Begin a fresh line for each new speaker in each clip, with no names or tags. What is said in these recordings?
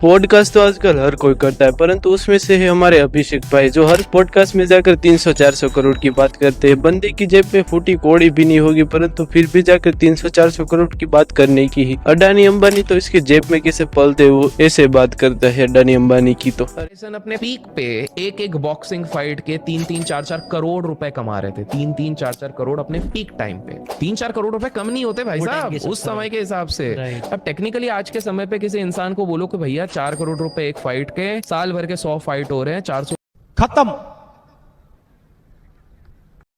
Podcast तो आजकल हर कोई करता है, परंतु उसमें से है हमारे अभिषेक भाई, जो हर पॉडकास्ट में जाकर 300-400 करोड़ की बात करते हैं। बंदे की जेब में फूटी कौड़ी भी नहीं होगी, परंतु फिर भी जाकर 300-400 करोड़ की बात करने की ही। अडानी अंबानी तो इसके जेब में कैसे पलते वो ऐसे बात करता है अडानी अंबानी की। तो
अपने पीक पे एक बॉक्सिंग फाइट के 3-4 करोड़ रुपए कमा रहे थे। 3-4 करोड़ अपने पीक टाइम पे। 3-4 करोड़ रुपए कम नहीं होते भाई साहब उस समय के हिसाब से। अब टेक्निकली आज के समय पे किसी इंसान को बोलो कि भैया 4 करोड़ रुपए एक फाइट के, साल भर के 100 फाइट हो रहे हैं, 400
खत्म।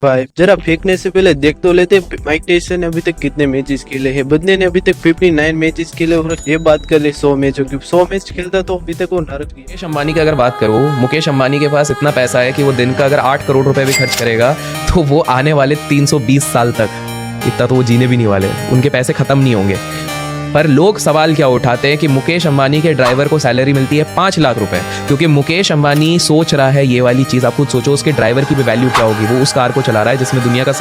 भाई जरा फेंकने से पहले देख तो लेते माइक टायसन ने अभी तक कितने मैचेस खेले हैं। बंदे ने अभी तक 59 मैचेस खेले और ये बात कर रहे 100 मैचों की। 100 मैच खेलता तो अभी तक वो नरक गया।
मुकेश अंबानी की अगर बात करूं, मुकेश अंबानी के पास इतना पैसा है कि वो दिन का अगर 8 करोड़ रुपए भी खर्च करेगा तो वो आने वाले 320 साल तक इतना तो वो जीने भी नहीं वाले, उनके पैसे खत्म नहीं होंगे। पर लोग सवाल क्या उठाते हैं कि मुकेश अंबानी के ड्राइवर को सैलरी मिलती है 5 लाख रुपए, क्योंकि मुकेश अंबानी सोच रहा है ये वाली चीज़। आप खुद सोचो उसके ड्राइवर की भी वैल्यू क्या होगी। वो उस कार को चला रहा है जिसमें दुनिया का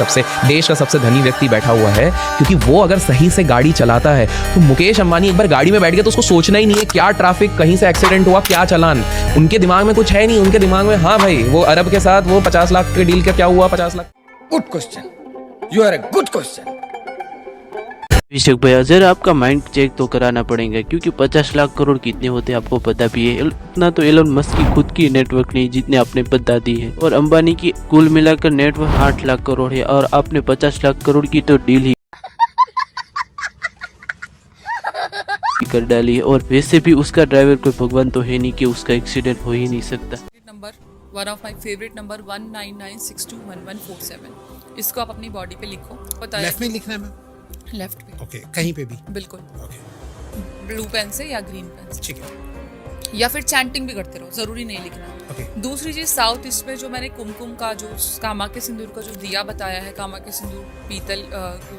देश का सबसे धनी व्यक्ति बैठा हुआ है, क्योंकि वो अगर सही से गाड़ी चलाता है तो मुकेश अंबानी एक बार गाड़ी में बैठ गया तो उसको सोचना ही नहीं है क्या ट्रैफिक, कहीं से एक्सीडेंट हुआ, क्या चालान। उनके दिमाग में कुछ है नहीं। उनके दिमाग में हाँ भाई वो अरब के साथ वो 50 लाख के डील का क्या हुआ, 50 lakh.
Good question, you are a good question.
Abhishek भैया जरा आपका माइंड चेक तो कराना पड़ेगा, क्योंकि 50 लाख करोड़ कितने होते हैं आपको पता भी है। इतना तो एलन मस्क की खुद की नेटवर्क नहीं जितने आपने बता दी है, और अंबानी की कुल मिलाकर नेटवर्क 8 लाख करोड़ है, और आपने 50 लाख करोड़ की तो डील ही कर डाली है। और वैसे भी उसका ड्राइवर कोई भगवान तो है नहीं कि उसका एक्सीडेंट हो ही नहीं सकता।
Number one of my favourite number 1996211147। इसको आप अपनी बॉडी पे लिखो। पता है
लेफ्ट में लिखना है मैम?
लेफ्ट पे।
ओके, कहीं पे भी?
बिल्कुल।
ओके,
ब्लू पेन से या ग्रीन पेन से,
ठीक है।
या फिर चैंटिंग भी करते रहो, जरूरी नहीं लिखना।
ओके।
दूसरी चीज, साउथ ईस्ट में जो मैंने कुमकुम का जो कामा के सिंदूर का जो दिया बताया है, कामा के सिंदूर पीतल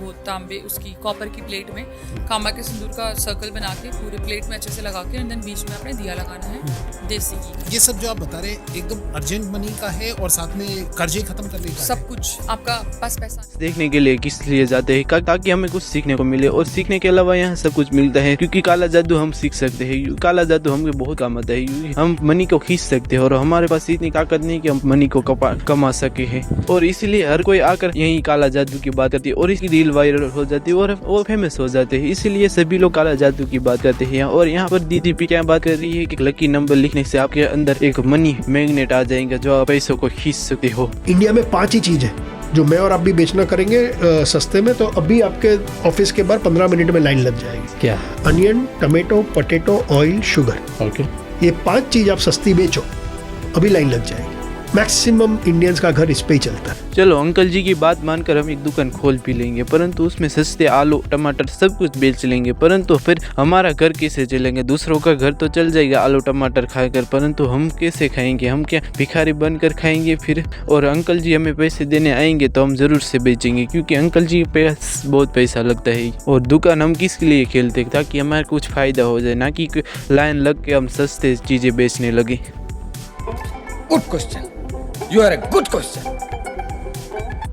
वो तांबे उसकी कॉपर की प्लेट में कामा के सिंदूर का सर्कल बना के पूरे प्लेट में अच्छे से लगा के, एंड देन बीच में अपने दिया लगाना है देसी घी।
ये सब जो आप बता रहे हैं एकदम अर्जेंट मनी का है और साथ में कर्जे खत्म करने का
सब कुछ आपका पास पैसा
देखने के लिए किस लिए जाते हैं, ताकि हमें कुछ सीखने को मिले, और सीखने के अलावा यहाँ सब कुछ मिलता है। क्योंकि काला जादू हम सीख सकते हैं, काला जादू हमें बहुत काम आता है। हम मनी को खींच सकते हैं और हमारे पास इतनी ताकत नहीं कि हम मनी को कमा सके हैं, और इसीलिए हर कोई आकर यही काला जादू की बात करती है और इसकी रील वायरल हो जाती है और वो फेमस हो जाते हैं। इसीलिए सभी लोग काला जादू की बात करते हैं। और यहाँ पर दीदी भी क्या बात कर रही है कि लकी नंबर लिखने से आपके अंदर एक मनी मैग्नेट आ जाएगा जो आप पैसों को खींच सकते हो।
इंडिया में 5 ही चीज है जो मैं और आप भी बेचना करेंगे सस्ते में, तो अभी आपके ऑफिस के बाहर 15 मिनट में लाइन लग जाएगी।
क्या?
Onion, tomato, potato, oil, sugar.
Okay,
ये 5 चीज आप सस्ती बेचो, अभी लाइन लग जाएगी। मैक्सिमम इंडियंस का घर इस पे ही चलता है।
चलो अंकल जी की बात मानकर हम एक दुकान खोल भी लेंगे, परंतु उसमें सस्ते आलू टमाटर सब कुछ बेच लेंगे, परंतु फिर हमारा घर कैसे चलेंगे? दूसरों का घर तो चल जाएगा आलू टमाटर खाकर, परंतु हम कैसे खाएंगे? हम क्या भिखारी बनकर खाएंगे फिर? और अंकल जी हमें पैसे देने आएंगे तो हम जरूर से बेचेंगे, क्योंकि अंकल जी पे बहुत पैसा लगता है। और दुकान हम किसके लिए खेलते, ताकि हमारा कुछ फायदा हो जाए, ना कि लाइन लग के हम सस्ते चीजें बेचने लगे।
Good question, you are a good question.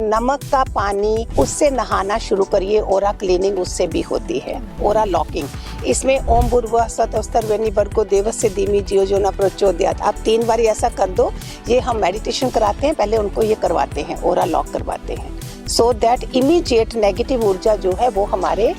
नमक का पानी, उससे नहाना शुरू करिए। ओरा क्लीनिंग उससे भी होती है। ओरा लॉकिंग, इसमें ओम भूर्भुवः स्वः वेनी भर्गो देवस्य धीमहि धियो यो न प्रचोदयात्। आप 3 बार ऐसा कर दो। ये हम मेडिटेशन कराते हैं, पहले उनको ये करवाते हैं, ओरा लॉक करवाते हैं, सो दैट इमीडिएट नेगेटिव ऊर्जा जो है वो हमारी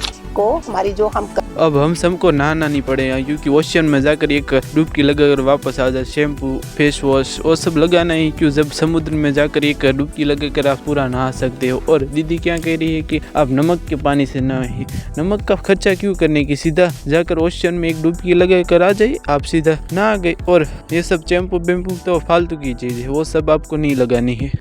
जो हम
अब हम सबको नहाना नहीं पड़ेगा, क्योंकि ओशन में जाकर एक डुबकी लगाकर वापस आ जाए। शैम्पू, फेस वॉश और सब लगाना ही क्यों, जब समुद्र में जाकर एक डुबकी लगाकर आप पूरा नहा सकते हो। और दीदी क्या कह रही है कि आप नमक के पानी से नहाए। नमक का खर्चा क्यों करने की, सीधा जाकर ओशन में एक डुबकी लगा कर आ जाइए, आप सीधा नहा गए। और ये सब शैम्पू वेम्पू तो फालतू की चीज़ है, वो सब आपको नहीं लगानी है।